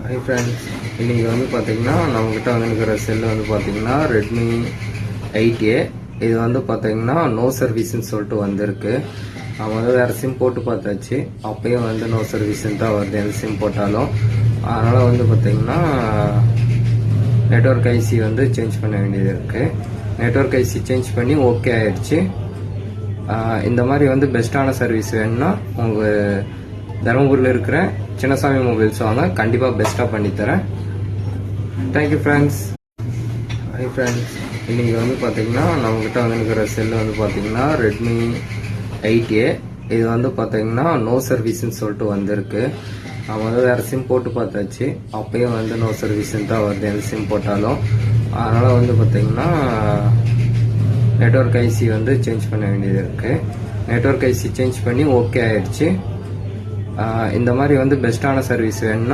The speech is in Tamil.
ஹை ஃப்ரெண்ட்ஸ், இன்றைக்கி வந்து பார்த்திங்கன்னா நம்மக்கிட்ட வந்துருக்கிற செல்லு வந்து பார்த்திங்கன்னா ரெட்மி 8A. இது வந்து பார்த்திங்கன்னா நோ சர்வீஸ்ன்னு சொல்லிட்டு வந்திருக்கு. நம்ம வந்து வேறு சிம் போட்டு பார்த்தாச்சு, அப்பயும் வந்து நோ சர்வீஸ்ன்னு தான் வருது எந்த சிம் போட்டாலும். அதனால் வந்து பார்த்திங்கன்னா நெட்வொர்க் ஐசி வந்து சேஞ்ச் பண்ண வேண்டியது இருக்குது. நெட்வொர்க் ஐசி சேஞ்ச் பண்ணி ஓகே ஆயிடுச்சு. இந்த மாதிரி வந்து பெஸ்ட்டான சர்வீஸ் வேணும்னா உங்கள் தருமபுரியில் இருக்கிற சின்னசாமி மொபைல்ஸ் வாங்க, கண்டிப்பாக பெஸ்ட்டாக பண்ணித்தரேன். Thank you friends. ஹை ஃப்ரெண்ட்ஸ், இன்றைக்கி வந்து பார்த்திங்கன்னா நம்மக்கிட்ட வந்துருக்கிற செல்லு வந்து பார்த்திங்கன்னா ரெட்மி 8A. இது வந்து பார்த்திங்கன்னா நோ சர்வீஸ்ன்னு சொல்லிட்டு வந்திருக்கு. நம்ம வந்து வேறு சிம் போட்டு பார்த்தாச்சு, அப்பயும் வந்து நோ சர்வீஸ்ன்னு தான் வருது எந்த சிம் போட்டாலும். அதனால் வந்து பார்த்திங்கன்னா நெட்வொர்க் ஐசி வந்து சேஞ்ச் பண்ண வேண்டியது இருக்குது. நெட்வொர்க் ஐசி சேஞ்ச் பண்ணி ஓகே ஆயிடுச்சு. இந்த மாதிரி வந்து பெஸ்ட்டான சர்வீஸ் வேணும்னா